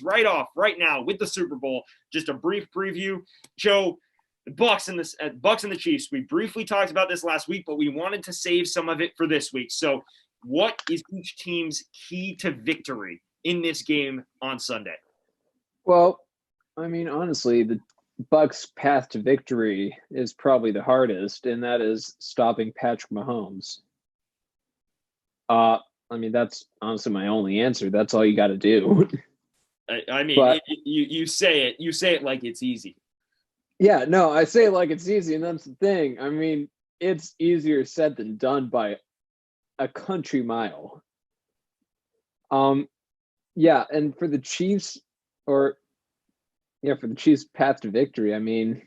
right off right now with the Super Bowl. Just a brief preview. Joe, the Bucs and the Chiefs. We briefly talked about this last week, but we wanted to save some of it for this week. So, what is each team's key to victory in this game on Sunday? Well, I mean, honestly, the Bucs' path to victory is probably the hardest, and that is stopping Patrick Mahomes. I mean, that's honestly my only answer. That's all you got to do. I mean, you say it like it's easy. Yeah, no, I say it like it's easy, and that's the thing. I mean, it's easier said than done by a country mile. Yeah, and for the Chiefs, for the Chiefs' path to victory, I mean,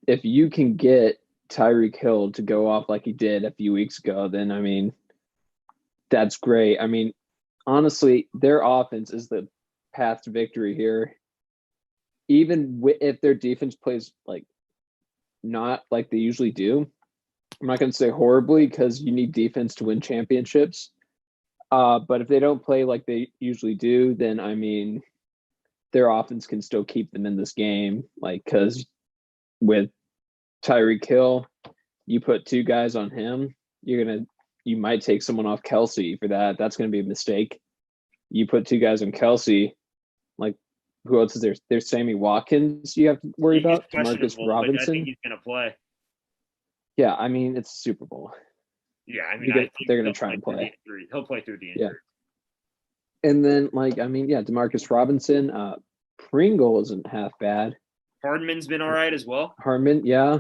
if you can get Tyreek Hill to go off like he did a few weeks ago, then I mean, that's great. I mean, honestly, their offense is the path to victory here. Even if their defense plays like not like they usually do, I'm not going to say horribly because you need defense to win championships. But if they don't play like they usually do, then I mean, their offense can still keep them in this game. Like, because with Tyreek Hill, you put two guys on him, you might take someone off Kelsey for that. That's going to be a mistake. You put two guys on Kelsey, like, who else is there? There's Sammy Watkins you have to worry about. Demarcus Robinson. I think he's going to play. Yeah, I mean, it's a Super Bowl. Yeah, I mean, they're going to try and play. He'll play through the injury. Yeah. And then, like, I mean, yeah, Demarcus Robinson, Pringle isn't half bad. Hardman's been all right as well. Hardman, yeah.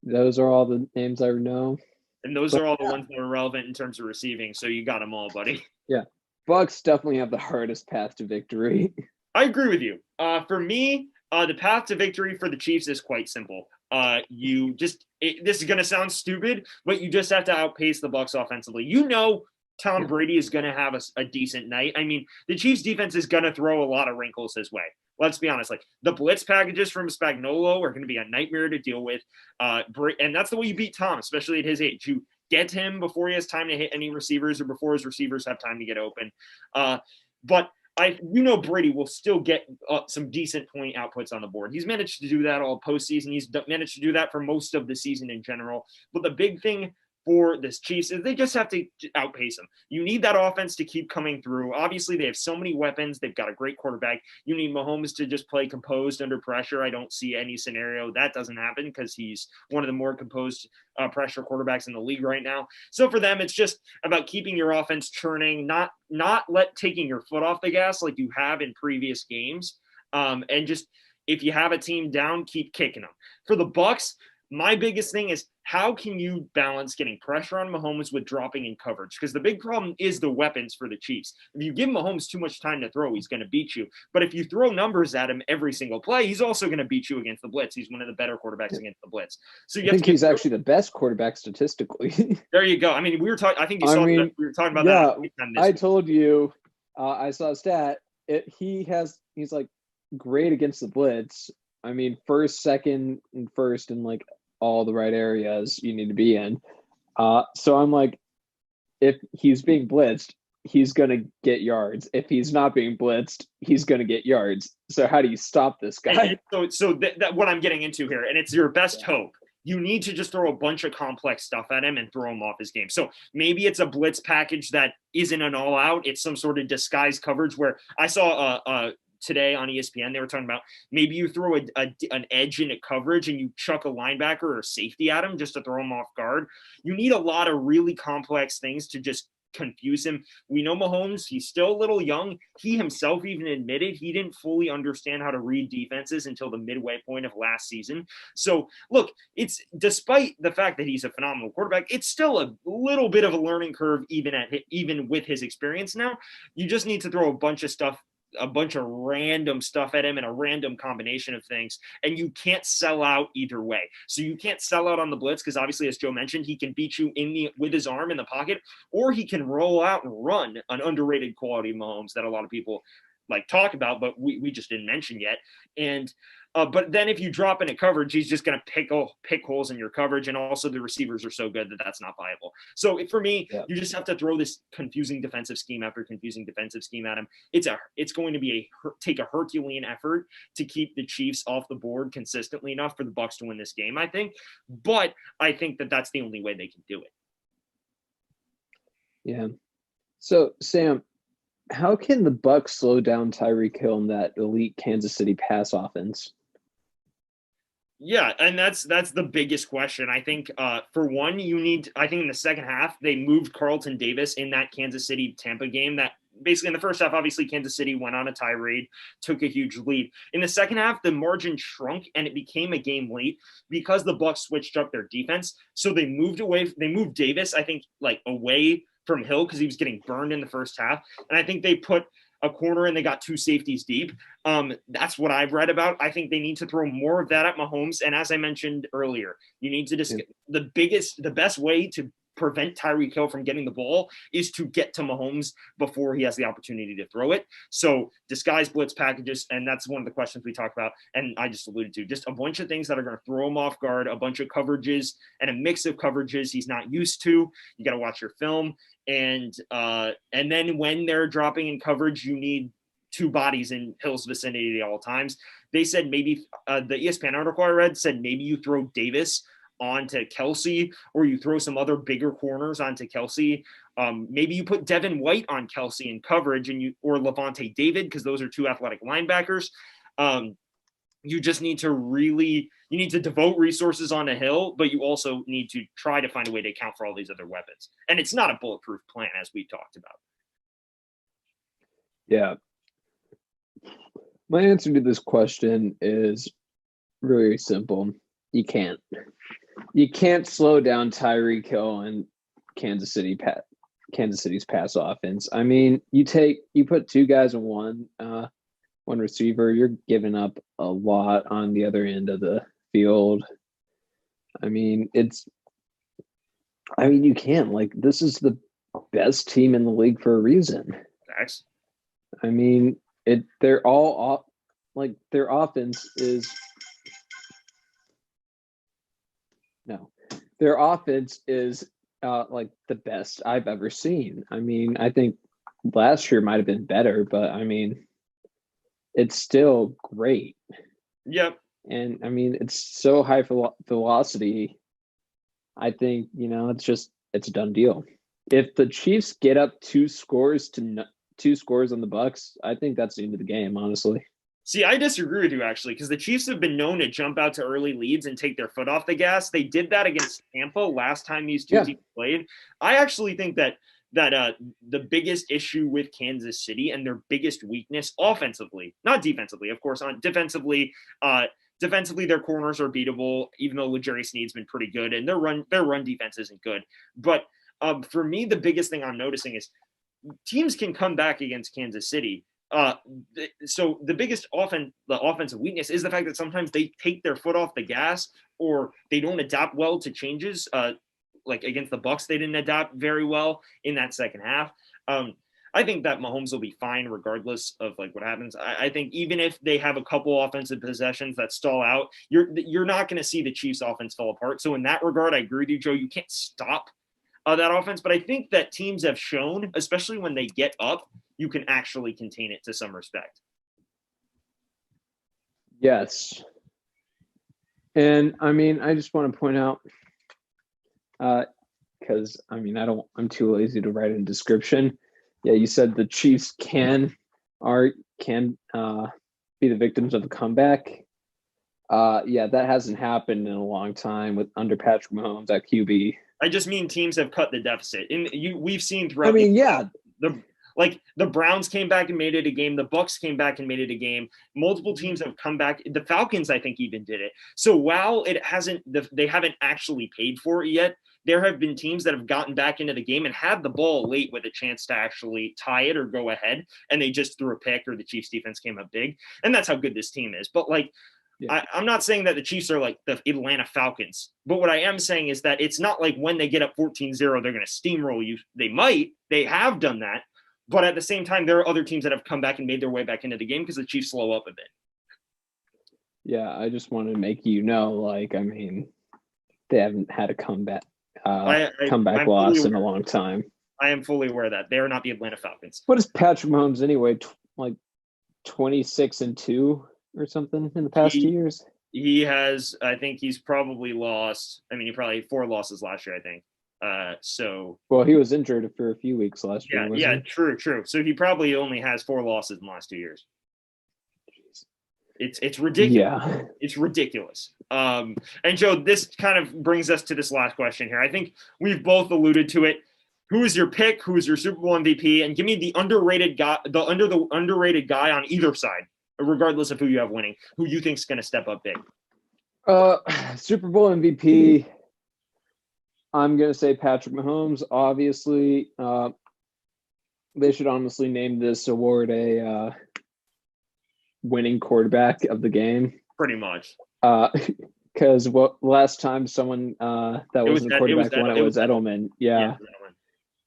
Those are all the names I know. And those are all the ones that are relevant in terms of receiving, so you got them all, buddy. Yeah. Bucs definitely have the hardest path to victory. I agree with you. For me, the path to victory for the Chiefs is quite simple. This is going to sound stupid, but you just have to outpace the Bucs offensively. You know Tom Brady is going to have a decent night. I mean, the Chiefs defense is going to throw a lot of wrinkles his way. Let's be honest. Like, the blitz packages from Spagnuolo are going to be a nightmare to deal with. And that's the way you beat Tom, especially at his age. You get him before he has time to hit any receivers or before his receivers have time to get open. But Brady will still get some decent point outputs on the board. He's managed to do that all postseason. He's managed to do that for most of the season in general. But the big thing for this Chiefs is they just have to outpace them. You need that offense to keep coming through. Obviously, they have so many weapons. They've got a great quarterback. You need Mahomes to just play composed under pressure. I don't see any scenario that doesn't happen because he's one of the more composed pressure quarterbacks in the league right now. So for them, it's just about keeping your offense churning, not taking your foot off the gas like you have in previous games. And just, if you have a team down, keep kicking them. For the Bucs, my biggest thing is, how can you balance getting pressure on Mahomes with dropping in coverage? Because the big problem is the weapons for the Chiefs. If you give Mahomes too much time to throw, he's going to beat you. But if you throw numbers at him every single play, he's also going to beat you against the blitz. He's one of the better quarterbacks against the blitz. So I think he's actually the best quarterback statistically. There you go. I mean, we were talking. I think you saw that. We were talking about that. I told you. I saw a stat. He's like great against the blitz. I mean, first, second, and first, and like all the right areas you need to be in. So I'm like, if he's being blitzed, he's going to get yards. If he's not being blitzed, he's going to get yards. So how do you stop this guy? So that what I'm getting into here, and it's your best hope. You need to just throw a bunch of complex stuff at him and throw him off his game. So maybe it's a blitz package that isn't an all out. It's some sort of disguised coverage where I saw today on ESPN, they were talking about maybe you throw an edge into coverage and you chuck a linebacker or a safety at him just to throw him off guard. You need a lot of really complex things to just confuse him. We know Mahomes, he's still a little young. He himself even admitted he didn't fully understand how to read defenses until the midway point of last season. So look, it's despite the fact that he's a phenomenal quarterback, it's still a little bit of a learning curve even with his experience now. You just need to throw a bunch of random stuff at him and a random combination of things, and you can't sell out either way. So you can't sell out on the blitz because obviously, as Joe mentioned, he can beat you with his arm in the pocket, or he can roll out and run, an underrated quality Mahomes that a lot of people like talk about, but we just didn't mention yet. And But then if you drop into coverage, he's just going to pick holes in your coverage. And also the receivers are so good that that's not viable. So for me, you just have to throw this confusing defensive scheme after confusing defensive scheme at him. It's going to be take a Herculean effort to keep the Chiefs off the board consistently enough for the Bucs to win this game, I think. But I think that that's the only way they can do it. Yeah. So, Sam, how can the Bucs slow down Tyreek Hill in that elite Kansas City pass offense? Yeah, and that's the biggest question. I think for one, I think in the second half, they moved Carlton Davis in that Kansas City Tampa game. That basically in the first half, obviously Kansas City went on a tirade, took a huge lead. In the second half, the margin shrunk and it became a game late because the Bucs switched up their defense. So they moved Davis, I think, like away from Hill because he was getting burned in the first half. And I think they put a corner and they got 2 safeties deep. That's what I've read about. I think they need to throw more of that at Mahomes. And as I mentioned earlier, you need to just the best way to prevent Tyreek Hill from getting the ball is to get to Mahomes before he has the opportunity to throw it. So disguise blitz packages, and that's one of the questions we talked about, and I just alluded to, just a bunch of things that are going to throw him off guard, a bunch of coverages and a mix of coverages he's not used to. You got to watch your film. And then when they're dropping in coverage, you need 2 bodies in Hill's vicinity at all times. They said maybe the ESPN article I read said maybe you throw Davis onto Kelsey, or you throw some other bigger corners onto Kelsey. Maybe you put Devin White on Kelsey in coverage, or Levante David, because those are 2 athletic linebackers. You just need to devote resources on a Hill, but you also need to try to find a way to account for all these other weapons. And it's not a bulletproof plan, as we talked about. Yeah. My answer to this question is really simple. You can't slow down Tyreek Hill and Kansas City's pass offense. I mean, you put 2 guys in one receiver, you're giving up a lot on the other end of the field. I mean, you can't. Like, this is the best team in the league for a reason. Thanks. I mean, they're all like, their offense is like the best I've ever seen. I mean, I think last year might have been better, but I mean, it's still great. Yep. And I mean, it's so high velocity. I think, it's a done deal. If the Chiefs get up 2 scores on the Bucs, I think that's the end of the game, honestly. See, I disagree with you, actually, because the Chiefs have been known to jump out to early leads and take their foot off the gas. They did that against Tampa last time these 2 teams played. I actually think that the biggest issue with Kansas City and their biggest weakness offensively, not defensively, of course, defensively, their corners are beatable, even though L'Jarius Sneed's been pretty good, and their run defense isn't good. But for me, the biggest thing I'm noticing is teams can come back against Kansas City. So the offensive weakness is the fact that sometimes they take their foot off the gas, or they don't adapt well to changes. Like against the Bucs, they didn't adapt very well in that second half. I think that Mahomes will be fine regardless of like what happens. I think even if they have a couple offensive possessions that stall out, you're not going to see the Chiefs offense fall apart. So in that regard, I agree with you, Joe. You can't stop that offense, but I think that teams have shown, especially when they get up, you can actually contain it to some respect. Yes. And I mean, I just want to point out, because I mean, I'm too lazy to write a description. Yeah, you said the Chiefs can be the victims of a comeback. Yeah, that hasn't happened in a long time under Patrick Mahomes at QB. I just mean teams have cut the deficit. We've seen throughout. I mean, yeah. The Browns came back and made it a game. The Bucs came back and made it a game. Multiple teams have come back. The Falcons, I think, even did it. So while they haven't actually paid for it yet, there have been teams that have gotten back into the game and had the ball late with a chance to actually tie it or go ahead, and they just threw a pick, or the Chiefs defense came up big. And that's how good this team is. But I'm not saying that the Chiefs are like the Atlanta Falcons, but what I am saying is that it's not like when they get up 14-0, they're going to steamroll you. They have done that. But at the same time, there are other teams that have come back and made their way back into the game because the Chiefs slow up a bit. Yeah, I just want to make like, I mean, they haven't had a comeback I'm fully loss in a aware. long time. I am fully aware of that they are not the Atlanta Falcons. What is Patrick Mahomes anyway? Like 26-2 or something in the past 2 He years? he has, I think he's probably lost. I mean, he probably had 4 losses last year, I think. So Well, he was injured for a few weeks last year, yeah, wasn't yeah, he? true. So he probably only has 4 losses in the last 2 years. It's ridiculous. Yeah. It's ridiculous. And Joe, this kind of brings us to this last question here. I think we've both alluded to it. Who is your pick? Who is your Super Bowl MVP? And give me the underrated guy, the underrated guy on either side, regardless of who you have winning, who you think is going to step up big. Super Bowl MVP. I'm gonna say Patrick Mahomes. Obviously, they should honestly name this award a winning quarterback of the game. Pretty much. Because last time someone that wasn't a quarterback won it was Edelman. Yeah.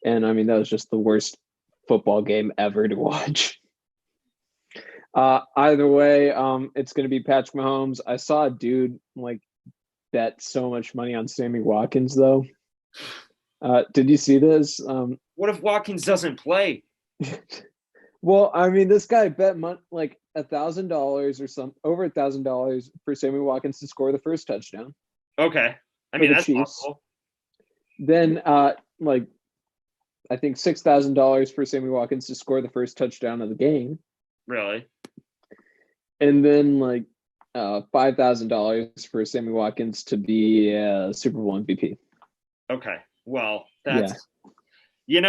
And I mean, that was just the worst football game ever to watch. Either way, it's going to be Patrick Mahomes. I saw a dude like bet so much money on Sammy Watkins, though. Did you see this? What if Watkins doesn't play? Well, I mean, this guy bet like $1,000 or over $1,000 for Sammy Watkins to score the first touchdown. Okay, I mean that's Chiefs. Possible. Then, like, I think $6,000 for Sammy Watkins to score the first touchdown of the game. Really? And then like $5,000 for Sammy Watkins to be Super Bowl MVP. Okay, well that's I'm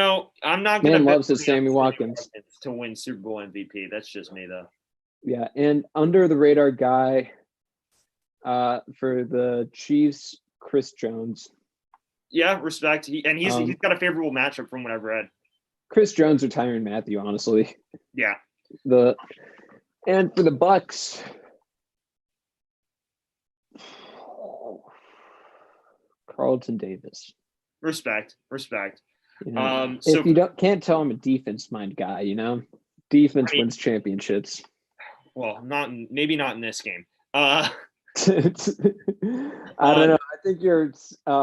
not gonna. Man loves his Sammy Watkins to win Super Bowl MVP. That's just me though. Yeah, and under the radar guy for the Chiefs, Chris Jones. Yeah, respect. He's got a favorable matchup from what I've read. Chris Jones or Tyrann Mathieu, honestly. Yeah. And for the Bucs, Carlton Davis. Respect. So if you can't tell I'm a defense mind guy, defense wins championships. Well, maybe not in this game. I don't know. I think you're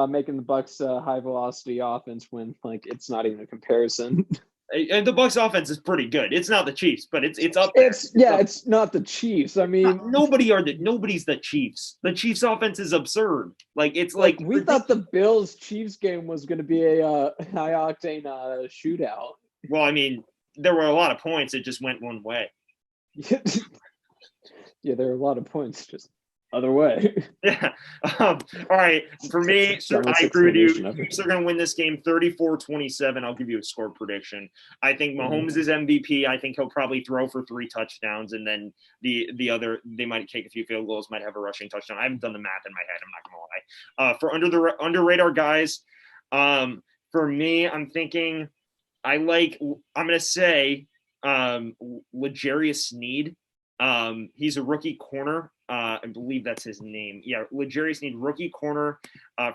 making the Bucs high velocity offense when like it's not even a comparison. And the Bucs offense is pretty good. It's not the Chiefs, but it's up there. It's not the Chiefs. I mean, nobody's the Chiefs. The Chiefs offense is absurd. Like it's like we thought the Bills Chiefs game was going to be a high octane shootout. Well, I mean, there were a lot of points. It just went one way. Yeah, there are a lot of points. Just other way. Yeah. All right. For me, I agree with you. Chiefs are going to win this game 34-27. I'll give you a score prediction. I think Mahomes is MVP. I think he'll probably throw for 3 touchdowns, and then the other, they might take a few field goals, might have a rushing touchdown. I haven't done the math in my head. I'm not going to lie. For under radar guys, for me, I'm thinking I'm going to say L'Jarius Sneed. He's a rookie corner. I believe that's his name. Yeah, L'Jarius Sneed, rookie corner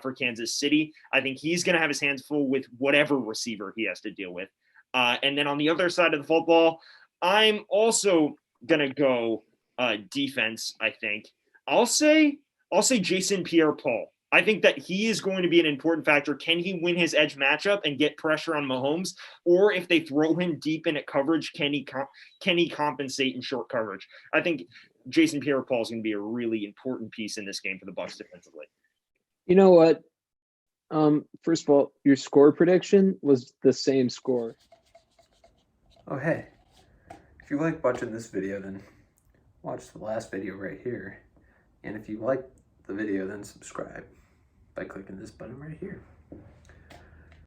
for Kansas City. I think he's going to have his hands full with whatever receiver he has to deal with. And then on the other side of the football, I'm also going to go defense, I think. I'll say Jason Pierre-Paul. I think that he is going to be an important factor. Can he win his edge matchup and get pressure on Mahomes? Or if they throw him deep in at coverage, can he compensate in short coverage? I think Jason Pierre-Paul is going to be a really important piece in this game for the Bucs defensively. You know what? First of all, your score prediction was the same score. Oh, hey. If you like watching this video, then watch the last video right here. And if you like the video, then subscribe by clicking this button right here.